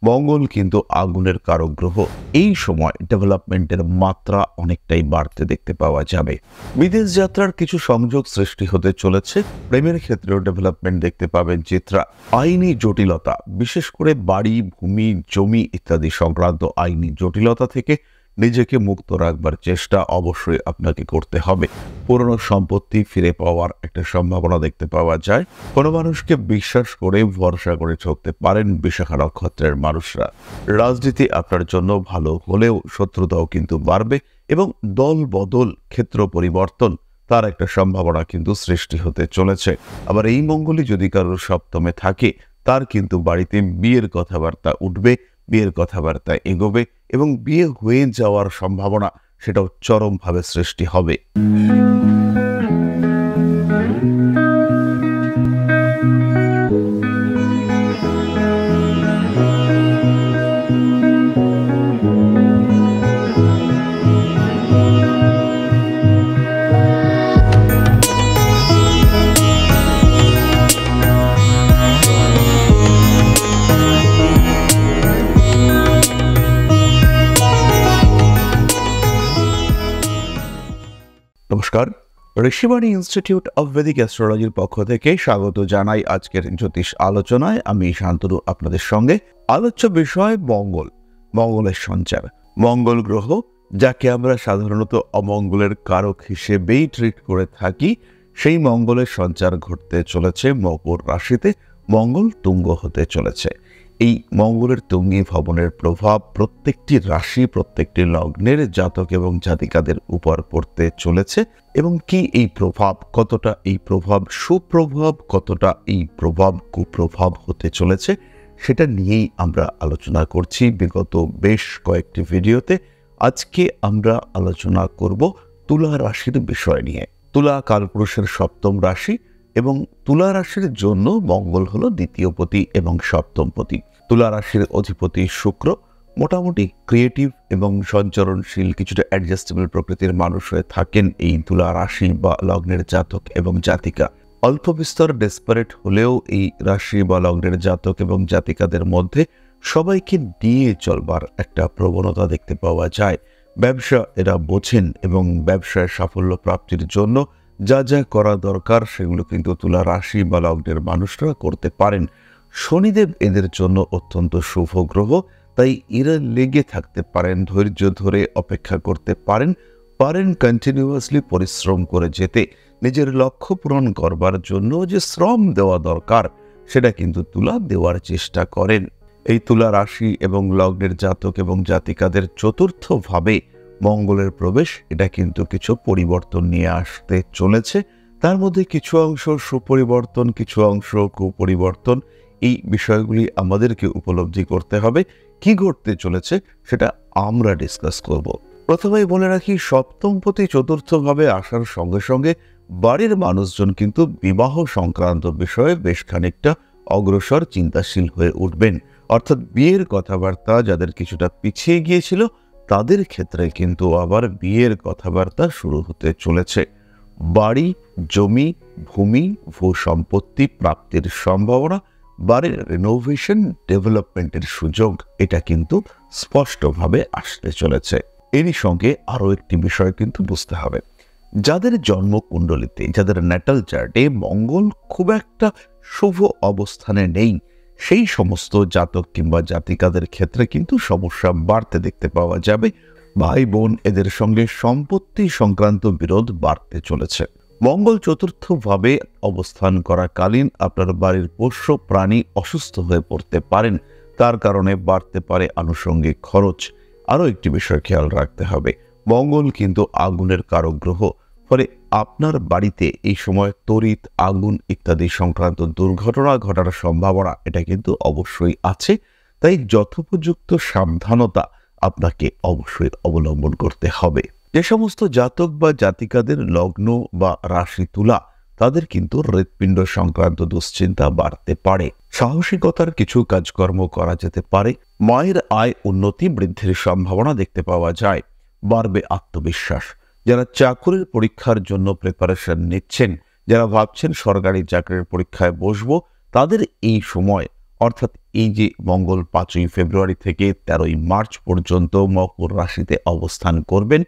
মঙ্গল কিন্তু আগুনের কারক গ্রহ। এই সময় ডেভেলপমেন্টের মাত্রা অনেকটাই বাড়তে দেখতে পাওয়া যাবে। বিদেশ যাত্রার কিছু সংযোগ সৃষ্টি হতে চলেছে। প্রেমের ক্ষেত্রেও ডেভেলপমেন্ট দেখতে পাবেন চিত্রা। আইনি জটিলতা, বিশেষ করে বাড়ি, ভূমি, জমি ইত্যাদি সংক্রান্ত আইনি জটিলতা থেকে নিজেকে মুক্ত রাখবার চেষ্টা অবশ্যই আপনাকে করতে হবে। পুরনো সম্পত্তি ফিরে পাওয়ার একটা সম্ভাবনা দেখতে পাওয়া যায়। কোনো মানুষকে বিশ্বাস করে ভরসা করে চলতে পারেন বিশাখা নক্ষত্রের মানুষরা। রাজনীতি আপনার জন্য ভালো হলেও শত্রুতাও কিন্তু বাড়বে এবং দল বদল, ক্ষেত্র পরিবর্তন তার একটা সম্ভাবনা কিন্তু সৃষ্টি হতে চলেছে। আবার এই মঙ্গলই যদি কারোর সপ্তমে থাকে, তার কিন্তু বাড়িতে বিয়ের কথাবার্তা উঠবে, বিয়ের কথাবার্তা এগোবে এবং বিয়ে হয়ে যাওয়ার সম্ভাবনা সেটাও চরমভাবে সৃষ্টি হবে। নমস্কার, ঋষিবাণী ইনস্টিটিউট অব ভেদিক অ্যাস্ট্রোলজির পক্ষ থেকে স্বাগত জানাই আজকের জ্যোতিষ আলোচনায়। আমি শান্তনু আপনাদের সঙ্গে। আলোচ্য বিষয় মঙ্গল, মঙ্গলের সঞ্চার। মঙ্গল গ্রহ, যাকে আমরা সাধারণত অমঙ্গলের কারক হিসেবেই ট্রিট করে থাকি, সেই মঙ্গলের সঞ্চার ঘটতে চলেছে মকর রাশিতে। মঙ্গল তুঙ্গ হতে চলেছে। এই মঙ্গলের তুঙ্গী ভবনের প্রভাব প্রত্যেকটি রাশি, প্রত্যেকটি লগ্নের জাতক এবং জাতিকাদের উপর পড়তে চলেছে। এবং কি এই প্রভাব, কতটা এই প্রভাব সুপ্রভাব, কতটা এই প্রভাব কুপ্রভাব হতে চলেছে, সেটা নিয়েই আমরা আলোচনা করছি বিগত বেশ কয়েকটি ভিডিওতে। আজকে আমরা আলোচনা করব তুলা রাশির বিষয় নিয়ে। তুলা কালপুরুষের সপ্তম রাশি এবং তুলা রাশির জন্য মঙ্গল হলো দ্বিতীয়পতি এবং সপ্তমপতি। তুলা রাশির অধিপতি শুক্র মোটামুটি ক্রিয়েটিভ এবং সঞ্চরণশীল, কিছুটা অ্যাডজাস্টেবল প্রকৃতির মানুষ হয়ে থাকেন এই তুলা রাশি বা লগ্নের জাতক এবং জাতিকা। অল্প বিস্তর ডেসপারেট হলেও এই রাশি বা লগ্নের জাতক এবং জাতিকাদের মধ্যে সবাইকে নিয়ে চলবার একটা প্রবণতা দেখতে পাওয়া যায়। ব্যবসা এরা বোঝেন এবং ব্যবসায় সাফল্য প্রাপ্তির জন্য যা যা করা দরকার সেগুলো কিন্তু তুলা রাশি বা লগ্নের মানুষরা করতে পারেন। শনিদেব এদের জন্য অত্যন্ত শুভ গ্রহ, তাই এরা লেগে থাকতে পারেন, ধৈর্য ধরে অপেক্ষা করতে পারেন কন্টিনিউয়াসলি পরিশ্রম করে যেতে। নিজের লক্ষ্য পূরণ করবার জন্য যে শ্রম দেওয়া দরকার সেটা কিন্তু তুলা দেওয়ার চেষ্টা করেন। এই তুলা রাশি এবং লগ্নের জাতক এবং জাতিকাদের চতুর্থভাবে মঙ্গলের প্রবেশ, এটা কিন্তু কিছু পরিবর্তন নিয়ে আসতে চলেছে। তার মধ্যে কিছু অংশ সুপরিবর্তন, কিছু অংশ কুপরিবর্তন। এই বিষয়গুলি আমাদেরকে উপলব্ধি করতে হবে। কি ঘটতে চলেছে সেটা আমরা ডিসকাস করব। প্রথমেই বলে রাখি, সপ্তমপতি চতুর্থভাবে আসার সঙ্গে সঙ্গে বাড়ির মানুষজন কিন্তু বিবাহ সংক্রান্ত বিষয়ে বেশ খানিকটা অগ্রসর, চিন্তাশীল হয়ে উঠবেন। অর্থাৎ বিয়ের কথাবার্তা যাদের কিছুটা পিছিয়ে গিয়েছিল, তাদের ক্ষেত্রে কিন্তু আবার বিয়ের কথাবার্তা শুরু হতে চলেছে। বাড়ি, জমি, ভূমি, ভূ সম্পত্তি প্রাপ্তির সম্ভাবনা, বাড়ির রিনোভেশন, ডেভেলপমেন্টের সুযোগ, এটা কিন্তু স্পষ্টভাবে আসতে চলেছে। এরই সঙ্গে আরও একটি বিষয় কিন্তু বুঝতে হবে, যাদের জন্মকুণ্ডলিতে, যাদের ন্যাটাল চার্টে মঙ্গল খুব একটা শুভ অবস্থানে নেই, সেই সমস্ত জাতক কিংবা জাতিকাদের ক্ষেত্রে কিন্তু সমস্যা বাড়তে দেখতে পাওয়া যাবে। ভাই বোন এদের সঙ্গে সম্পত্তি সংক্রান্ত বিরোধ বাড়তে চলেছে। মঙ্গল চতুর্থভাবে অবস্থান করাকালীন আপনার বাড়ির পোষ্য প্রাণী অসুস্থ হয়ে পড়তে পারেন, তার কারণে বাড়তে পারে আনুষঙ্গিক খরচ। আরও একটি বিষয় খেয়াল রাখতে হবে, মঙ্গল কিন্তু আগুনের কারক গ্রহ, ফলে আপনার বাড়িতে এই সময় তড়িৎ, আগুন ইত্যাদি সংক্রান্ত দুর্ঘটনা ঘটার সম্ভাবনা এটা কিন্তু অবশ্যই আছে। তাই যথোপযুক্ত সাবধানতা আপনাকে অবশ্যই অবলম্বন করতে হবে। যে সমস্ত জাতক বা জাতিকাদের লগ্ন বা রাশি তুলা, তাদের কিন্তু হৃৎপিণ্ড সংক্রান্ত দুশ্চিন্তা বাড়তে পারে। সাহসিকতার কিছু কাজকর্ম করা যেতে পারে। মায়ের আয় উন্নতি বৃদ্ধির সম্ভাবনা দেখতে পাওয়া যায়। বাড়বে আত্মবিশ্বাস। যারা চাকরির পরীক্ষার জন্য প্রিপারেশন নিচ্ছেন, যারা ভাবছেন সরকারি চাকরির পরীক্ষায় বসবো, তাদের এই সময় অর্থাৎ এই যে মঙ্গল 5ই ফেব্রুয়ারি থেকে 13ই মার্চ পর্যন্ত মকর রাশিতে অবস্থান করবেন,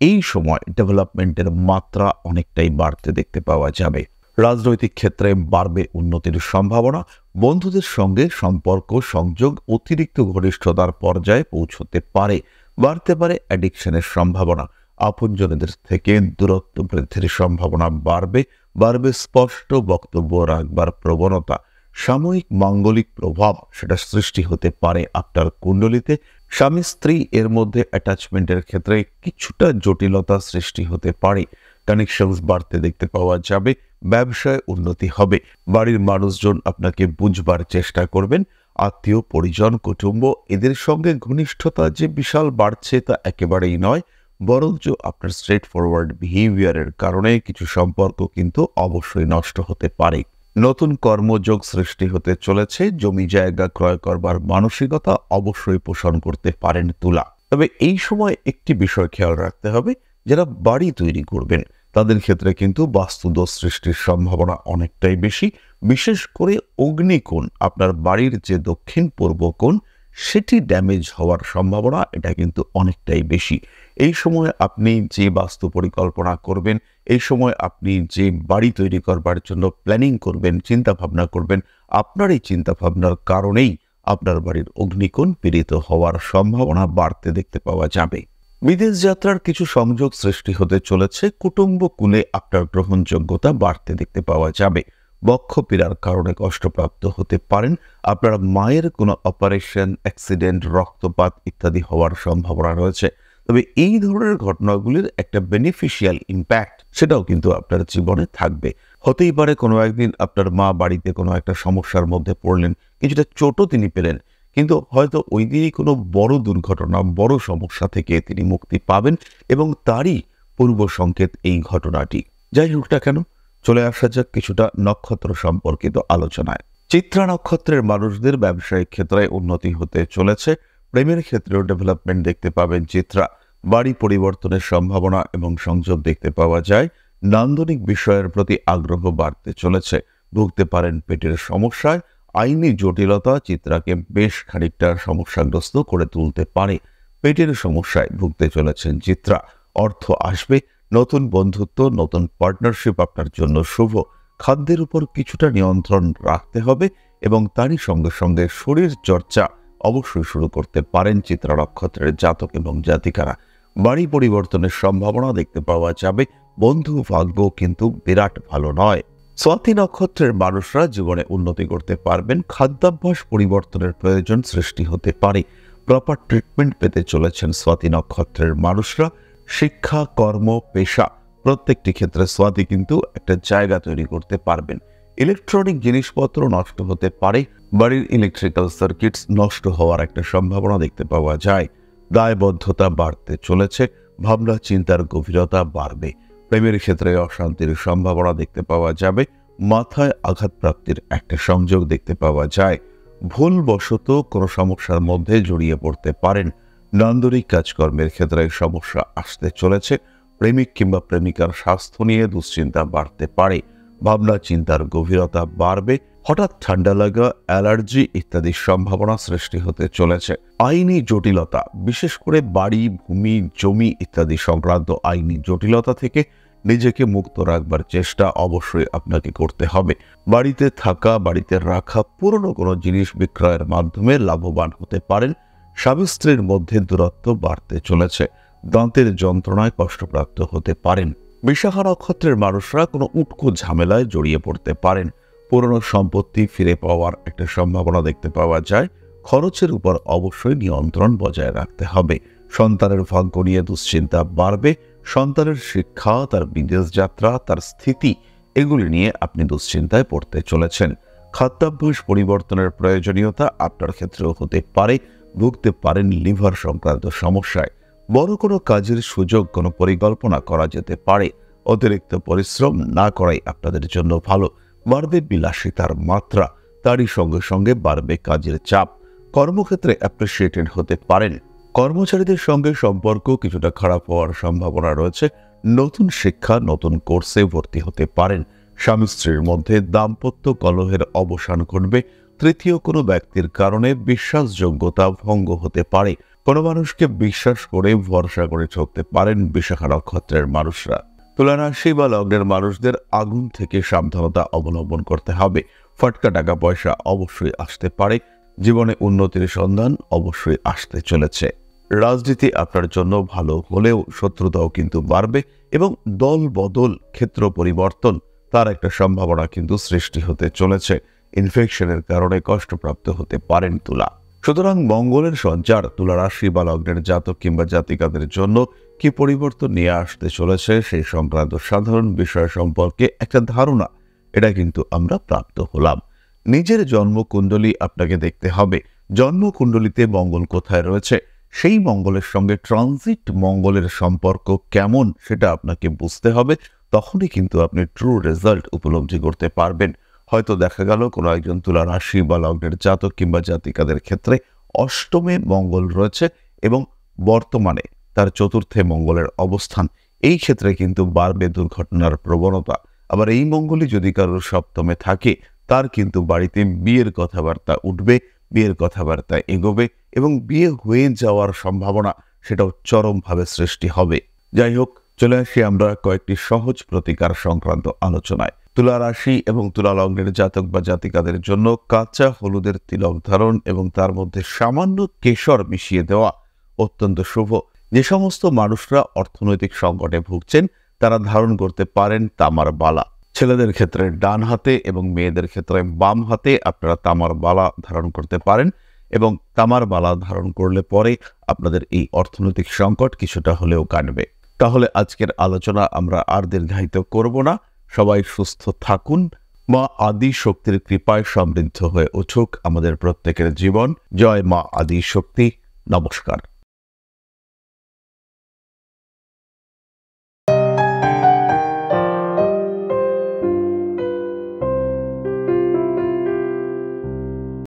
এই সময় ডেভেলপমেন্টের মাত্রা অনেকটাই বাড়তে দেখতে পাওয়া যাবে। রাজনৈতিক ক্ষেত্রে বাড়বে উন্নতির সম্ভাবনা, বন্ধুদের সঙ্গে সম্পর্ক সংযোগ অতিরিক্ত ঘনিষ্ঠতার পর্যায়ে পৌঁছতে পারে, বাড়তে পারে অ্যাডিকশনের সম্ভাবনা, আপনজনদের থেকে দূরত্ব বৃদ্ধির সম্ভাবনা বাড়বে স্পষ্ট বক্তব্য রাখবার প্রবণতা, সাময়িক মাঙ্গলিক প্রভাব সেটা সৃষ্টি হতে পারে আপনার কুণ্ডলিতে। স্বামী স্ত্রী এর মধ্যে অ্যাটাচমেন্টের ক্ষেত্রে কিছুটা জটিলতা সৃষ্টি হতে পারে, কানেকশনস বাড়তে দেখতে পাওয়া যাবে, ব্যবসায় উন্নতি হবে, বাড়ির মানুষজন আপনাকে বুঝবার চেষ্টা করবেন, আত্মীয় পরিজন কুটুম্ব এদের সঙ্গে ঘনিষ্ঠতা যে বিশাল বাড়ছে তা একেবারেই নয়, বরঞ্চ আপনার স্ট্রেট ফরওয়ার্ড বিহেভিয়ারের কারণে কিছু সম্পর্ক কিন্তু অবশ্যই নষ্ট হতে পারে। নতুন কর্মযোগ সৃষ্টি হতে চলেছে, জমি জায়গা ক্রয় করবার মানসিকতা অবশ্যই পোষণ করতে পারেন তুলা। তবে এই সময় একটি বিষয় খেয়াল রাখতে হবে, যারা বাড়ি তৈরি করবেন তাদের ক্ষেত্রে কিন্তু বাস্তুদোষ সৃষ্টির সম্ভাবনা অনেকটাই বেশি, বিশেষ করে অগ্নিকোণ আপনার বাড়ির যে দক্ষিণ পূর্ব কোণ সেটি ড্যামেজ হওয়ার সম্ভাবনা এটা কিন্তু অনেকটাই বেশি। এই সময় আপনি যে বাস্তু পরিকল্পনা করবেন, এই সময় আপনি যে বাড়ি তৈরি করবার জন্য প্ল্যানিং করবেন, চিন্তা ভাবনা করবেন, আপনার এই চিন্তা ভাবনার কারণেই আপনার বাড়ির অগ্নিকোণ পীড়িত হওয়ার সম্ভাবনা বাড়তে দেখতে পাওয়া যাবে। বিদেশ যাত্রার কিছু সংযোগ সৃষ্টি হতে চলেছে, কুটুম্ব কুলে আপনার গ্রহণযোগ্যতা বাড়তে দেখতে পাওয়া যাবে, বক্ষ পীড়ার কারণে কষ্টপ্রাপ্ত হতে পারেন, আপনার মায়ের কোনো অপারেশন, অ্যাক্সিডেন্ট, রক্তপাত ইত্যাদি হওয়ার সম্ভাবনা রয়েছে। তবে এই ধরনের ঘটনাগুলির একটা বেনিফিশিয়াল ইম্প্যাক্ট সেটাও কিন্তু আপনার জীবনে থাকবে। হতেই পারে কোনো একদিন আপনার মা বাড়িতে কোনো একটা সমস্যার মধ্যে পড়লেন, কিছুটা চোটও তিনি পেলেন, কিন্তু হয়তো ওই দিনই কোনো বড় দুর্ঘটনা, বড় সমস্যা থেকে তিনি মুক্তি পাবেন এবং তারই পূর্ব সংকেত এই ঘটনাটি। যাই হোক না কেন, চলে আসা যাক কিছুটা নক্ষত্র সম্পর্কিত আলোচনায়। চিত্রা নক্ষত্রের মানুষদের ব্যবসায়িক ক্ষেত্রে উন্নতি হতে চলেছে, প্রেমের ক্ষেত্রেও ডেভেলপমেন্ট দেখতে পাবেন চিত্রা, বাড়ি পরিবর্তনের সম্ভাবনা এবং সংযোগ দেখতে পাওয়া যায়, নান্দনিক বিষয়ের প্রতি আগ্রহ বাড়তে চলেছে, ভুগতে পারেন পেটের সমস্যায়, আইনি জটিলতা চিত্রাকে বেশ খানিকটা সমস্যাগ্রস্ত করে তুলতে পারে, পেটের সমস্যায় ভুগতে চলেছেন চিত্রা, অর্থ আসবে, নতুন বন্ধুত্ব, নতুন পার্টনারশিপ আপনার জন্য শুভ, খাদ্যের উপর কিছুটা নিয়ন্ত্রণ রাখতে হবে এবং তারই সঙ্গে সঙ্গে শরীর চর্চা অবশ্যই শুরু করতে পারেন চিত্রা নক্ষত্রের জাতক এবং জাতিকারা। বাড়ি পরিবর্তনের সম্ভাবনা দেখতে পাওয়া যাবে, বন্ধু ভাগ্য কিন্তু বিরাট ভালো নয়। স্বাতি নক্ষত্রের মানুষরা জীবনে উন্নতি করতে পারবেন, খাদ্যাভ্যাস পরিবর্তনের প্রয়োজন সৃষ্টি হতে পারে, প্রপার ট্রিটমেন্ট পেতে চলেছেন স্বাতি নক্ষত্রের মানুষরা, শিক্ষা, কর্ম, পেশা প্রত্যেকটি ক্ষেত্রে স্বাতি কিন্তু একটা জায়গা তৈরি করতে পারবেন। ইলেকট্রনিক জিনিসপত্র নষ্ট হতে পারে, বাড়ির ইলেকট্রিক্যাল সার্কিটস নষ্ট হওয়ার একটা সম্ভাবনা দেখতে পাওয়া যায়, দায়বদ্ধতা বাড়তে চলেছে, ভাবনা চিন্তার গভীরতা বাড়বে, প্রেমের ক্ষেত্রে অশান্তির সম্ভাবনা দেখতে পাওয়া যাবে, মাথায় আঘাতপ্রাপ্তির একটা সংযোগ দেখতে পাওয়া যায়, ভুলবশত কোনো সমস্যার মধ্যে জড়িয়ে পড়তে পারেন, নান্দনিক কাজকর্মের ক্ষেত্রে সমস্যা আসতে চলেছে, প্রেমিক কিংবা প্রেমিকার স্বাস্থ্য নিয়ে দুশ্চিন্তা বাড়তে পারে, ভাবনা চিন্তার গভীরতা বাড়বে, হঠাৎ ঠান্ডা লাগা, অ্যালার্জি ইত্যাদির সম্ভাবনা সৃষ্টি হতে চলেছে, আইনি জটিলতা, বিশেষ করে বাড়ি, ভূমি, জমি ইত্যাদি সংক্রান্ত আইনি জটিলতা থেকে নিজেকে মুক্ত রাখবার চেষ্টা অবশ্যই আপনাকে করতে হবে। বাড়িতে থাকা, বাড়িতে রাখা পুরনো কোনো জিনিস বিক্রয়ের মাধ্যমে লাভবান হতে পারেন, স্বামী স্ত্রীর মধ্যে দূরত্ব বাড়তে চলেছে, দাঁতের যন্ত্রণায় কষ্টপ্রাপ্ত হতে পারেন। বিশাখা নক্ষত্রের মানুষরা কোনো উটকো ঝামেলায় জড়িয়ে পড়তে পারেন, পুরনো সম্পত্তি ফিরে পাওয়ার একটা সম্ভাবনা দেখতে পাওয়া যায়, খরচের উপর অবশ্যই নিয়ন্ত্রণ বজায় রাখতে হবে, সন্তানের ভাগ্য নিয়ে দুশ্চিন্তা বাড়বে, সন্তানের শিক্ষা, তার বিদেশ যাত্রা, তার স্থিতি এগুলি নিয়ে আপনি দুশ্চিন্তায় পড়তে চলেছেন, খাদ্যাভ্যাস পরিবর্তনের প্রয়োজনীয়তা আপনার ক্ষেত্রেও হতে পারে, ভুগতে পারেন লিভার সংক্রান্ত সমস্যায়, বড় কোনো কাজের সুযোগ, কোনো পরিকল্পনা করা যেতে পারে, অতিরিক্ত পরিশ্রম না করাই আপনাদের জন্য ভালো, বাড়বে বিলাসিতার মাত্রা, তারই সঙ্গে সঙ্গে বাড়বে কাজের চাপ, কর্মক্ষেত্রে অ্যাপ্রিসিয়েটেড হতে পারেন, কর্মচারীদের সঙ্গে সম্পর্ক কিছুটা খারাপ হওয়ার সম্ভাবনা রয়েছে, নতুন শিক্ষা, নতুন কোর্সে ভর্তি হতে পারেন, স্বামী স্ত্রীর মধ্যে দাম্পত্য কলহের অবসান ঘটবে, তৃতীয় কোনো ব্যক্তির কারণে বিশ্বাসযোগ্যতা ভঙ্গ হতে পারে। কোনো মানুষকে বিশ্বাস করে ভরসা করে চলতে পারেন বিশাখা নক্ষত্রের মানুষরা। তুলা রাশি বা লগ্নের মানুষদের আগুন থেকে সাবধানতা অবলম্বন করতে হবে। ফটকা টাকা পয়সা অবশ্যই আসতে পারে। জীবনে উন্নতির সন্ধান অবশ্যই আসতে চলেছে। রাজনীতি আপনার জন্য ভালো হলেও শত্রুতাও কিন্তু বাড়বে এবং দল বদল, ক্ষেত্র পরিবর্তন তার একটা সম্ভাবনা কিন্তু সৃষ্টি হতে চলেছে। ইনফেকশনের কারণে কষ্টপ্রাপ্ত হতে পারেন তুলা। সুতরাং মঙ্গলের সঞ্চার তুলা রাশি বা লগ্নের জাতক কিংবা জাতিকাদের জন্য কি পরিবর্তন নিয়ে আসতে চলেছে সেই সংক্রান্ত সাধারণ বিষয় সম্পর্কে একটা ধারণা এটা কিন্তু আমরা প্রাপ্ত হলাম। নিজের জন্মকুণ্ডলী আপনাকে দেখতে হবে। জন্মকুণ্ডলীতে মঙ্গল কোথায় রয়েছে, সেই মঙ্গলের সঙ্গে ট্রানজিট মঙ্গলের সম্পর্ক কেমন সেটা আপনাকে বুঝতে হবে। তখনই কিন্তু আপনি ট্রু রেজাল্ট উপলব্ধি করতে পারবেন। হয়তো দেখা গেল কোনো একজন তুলা রাশি বা লগ্নের জাতক কিংবা জাতিকাদের ক্ষেত্রে অষ্টমে মঙ্গল রয়েছে এবং বর্তমানে তার চতুর্থে মঙ্গলের অবস্থান। এই ক্ষেত্রে কিন্তু বাড়বে দুর্ঘটনার প্রবণতা। আবার এই মঙ্গলই যদি কারোর সপ্তমে থাকে তার কিন্তু বাড়িতে বিয়ের কথাবার্তা উঠবে, বিয়ের কথাবার্তা এগোবে এবং বিয়ে হয়ে যাওয়ার সম্ভাবনা সেটাও চরমভাবে সৃষ্টি হবে। যাই হোক, চলে আসি আমরা কয়েকটি সহজ প্রতিকার সংক্রান্ত আলোচনায়। তুলা রাশি এবং তুলা লগ্নের জাতক বা জাতিকাদের জন্য কাঁচা হলুদের তিলক ধারণ এবং তার মধ্যে সামান্য কেশর মিশিয়ে দেওয়া অত্যন্ত শুভ। যে সমস্ত মানুষরা অর্থনৈতিক সংকটে ভুগছেন তারা ধারণ করতে পারেন তামার বালা। ছেলেদের ক্ষেত্রে ডান হাতে এবং মেয়েদের ক্ষেত্রে বাম হাতে আপনারা তামার বালা ধারণ করতে পারেন এবং তামার বালা ধারণ করলে পরে আপনাদের এই অর্থনৈতিক সংকট কিছুটা হলেও কাটবে। তাহলে আজকের আলোচনা আমরা আর দীর্ঘায়িত করব না। সবাই সুস্থ থাকুন। মা আদি শক্তির কৃপায় সমৃদ্ধ হয়ে উঠুক আমাদের প্রত্যেকের জীবন। জয় মা আদি শক্তি। নমস্কার।